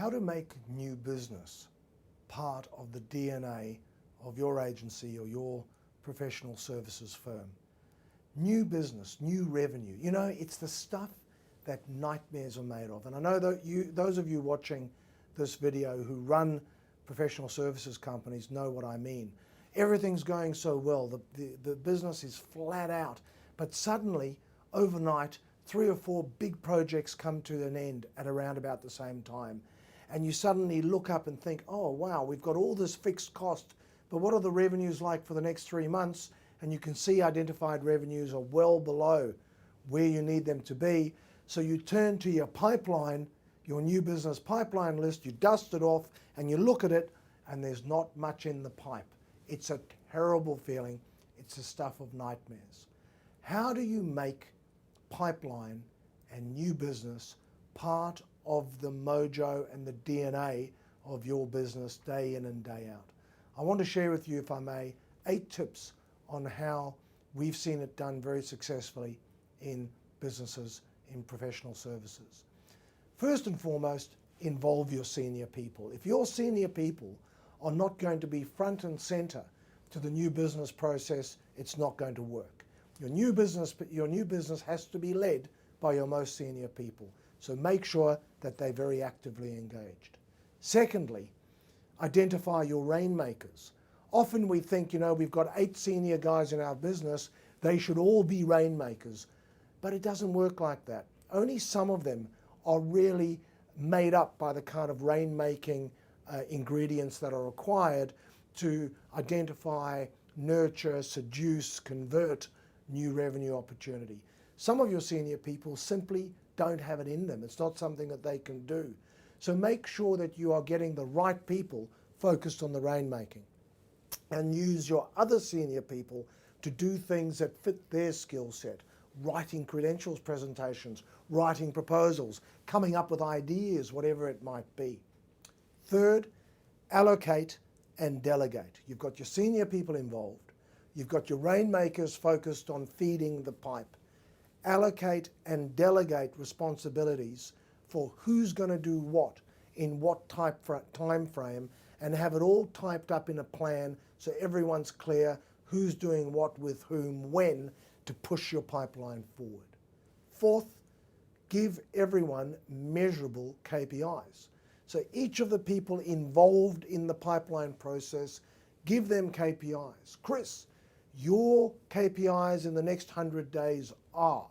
how to make new business part of the DNA of your agency or your professional services firm. New business, new revenue. You know, it's the stuff that nightmares are made of. And I know that those of you watching this video who run professional services companies know what I mean. Everything's going so well, the business is flat out, but suddenly, overnight, 3 or 4 big projects come to an end at around about the same time. And you suddenly look up and think, oh wow, we've got all this fixed cost, but what are the revenues like for the next 3 months? And you can see identified revenues are well below where you need them to be. So you turn to your pipeline, your new business pipeline list, you dust it off and you look at it and there's not much in the pipe. It's a terrible feeling. It's the stuff of nightmares. How do you make pipeline and new business part of the mojo and the DNA of your business day in and day out? I want to share with you, if I may, 8 tips on how we've seen it done very successfully in businesses in professional services. First and foremost, involve your senior people. If your senior people are not going to be front and center to the new business process, it's not going to work. Your new business has to be led by your most senior people. So make sure that they're very actively engaged. Secondly, identify your rainmakers. Often we think, you know, we've got 8 senior guys in our business, they should all be rainmakers. But it doesn't work like that. Only some of them are really made up by the kind of rainmaking ingredients that are required to identify, nurture, seduce, convert new revenue opportunity. Some of your senior people simply don't have it in them. It's not something that they can do. So make sure that you are getting the right people focused on the rainmaking, and use your other senior people to do things that fit their skill set. Writing credentials presentations, writing proposals, coming up with ideas, whatever it might be. Third, allocate and delegate. You've got your senior people involved. You've got your rainmakers focused on feeding the pipe. Allocate and delegate responsibilities for who's going to do what, in what time frame, and have it all typed up in a plan so everyone's clear who's doing what with whom, when, to push your pipeline forward. Fourth, give everyone measurable KPIs. So each of the people involved in the pipeline process, give them KPIs. Chris, your KPIs in the next 100 days are: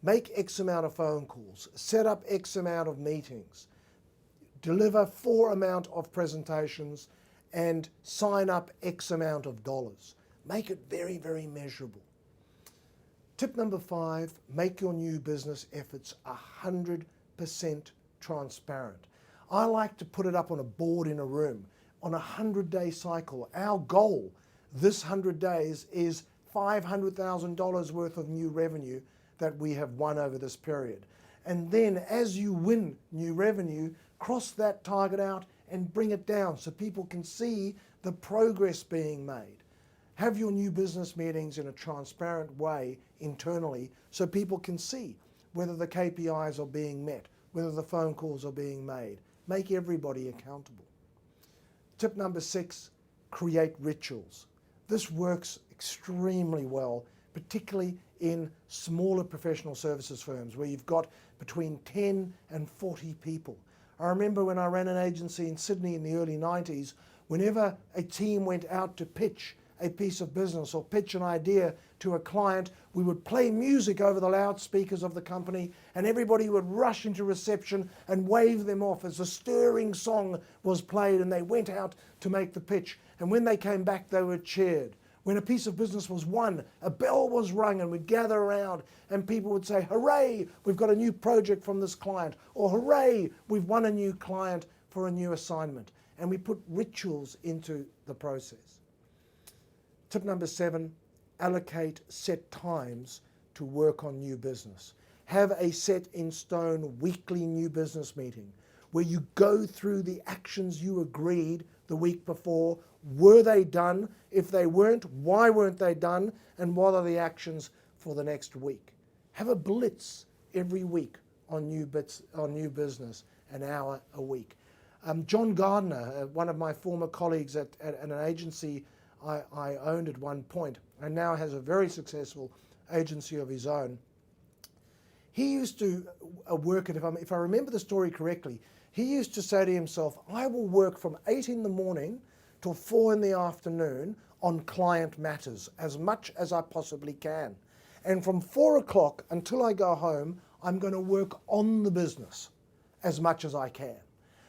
make X amount of phone calls, set up X amount of meetings, deliver 4 amount of presentations, and sign up X amount of dollars. Make it very, very measurable. Tip number 5, make your new business efforts 100% transparent. I like to put it up on a board in a room. On a 100-day cycle, our goal this 100 days is $500,000 worth of new revenue that we have won over this period. And then as you win new revenue, cross that target out and bring it down so people can see the progress being made. Have your new business meetings in a transparent way internally so people can see whether the KPIs are being met, whether the phone calls are being made. Make everybody accountable. Tip number 6, create rituals. This works extremely well, particularly in smaller professional services firms where you've got between 10 and 40 people. I remember when I ran an agency in Sydney in the early 90s, whenever a team went out to pitch a piece of business or pitch an idea to a client, we would play music over the loudspeakers of the company and everybody would rush into reception and wave them off as a stirring song was played and they went out to make the pitch. And when they came back, they were cheered. When a piece of business was won, a bell was rung and we'd gather around and people would say, hooray, we've got a new project from this client, or hooray, we've won a new client for a new assignment. And we put rituals into the process. Tip number 7, allocate set times to work on new business. Have a set in stone weekly new business meeting where you go through the actions you agreed the week before. Were they done? If they weren't, why weren't they done? And what are the actions for the next week? Have a blitz every week on new business an hour a week. John Gardner, one of my former colleagues at an agency I owned at one point, and now has a very successful agency of his own. He used to work at, if I remember the story correctly, he used to say to himself, I will work from 8 in the morning till 4 in the afternoon on client matters as much as I possibly can. And from 4 o'clock until I go home, I'm going to work on the business as much as I can.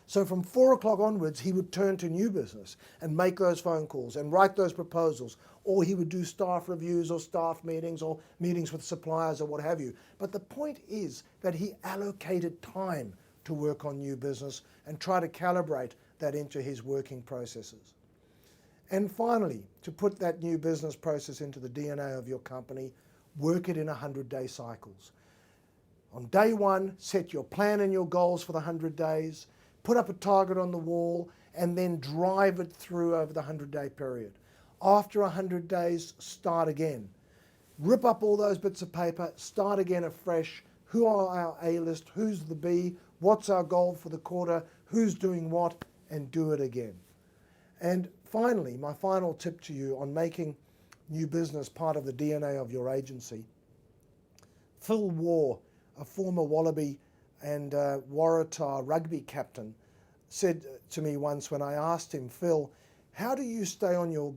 So from 4 o'clock onwards, he would turn to new business and make those phone calls and write those proposals, or he would do staff reviews or staff meetings or meetings with suppliers or what have you. But the point is that he allocated time to work on new business and try to calibrate that into his working processes. And finally, to put that new business process into the DNA of your company, work it in 100-day cycles. On day one, set your plan and your goals for the 100 days, put up a target on the wall, and then drive it through over the 100-day period. After 100 days, start again. Rip up all those bits of paper, start again afresh. Who are our A list? Who's the B? What's our goal for the quarter? Who's doing what? And do it again. And finally, my final tip to you on making new business part of the DNA of your agency. Phil Waugh, a former Wallaby and Waratah rugby captain, said to me once when I asked him, Phil, how do you stay on your,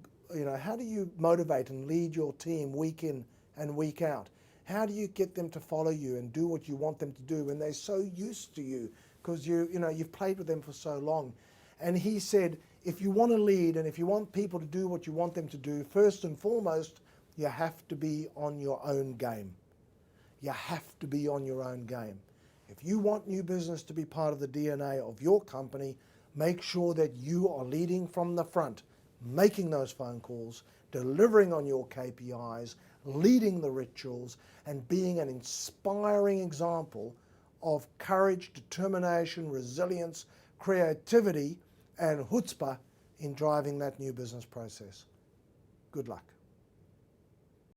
how do you motivate and lead your team week in and week out? How do you get them to follow you and do what you want them to do when they're so used to you because you've played with them for so long? And he said, if you want to lead and if you want people to do what you want them to do, first and foremost, you have to be on your own game. You have to be on your own game. If you want new business to be part of the DNA of your company, make sure that you are leading from the front, making those phone calls, delivering on your KPIs, leading the rituals, and being an inspiring example of courage, determination, resilience, creativity, and chutzpah in driving that new business process. Good luck.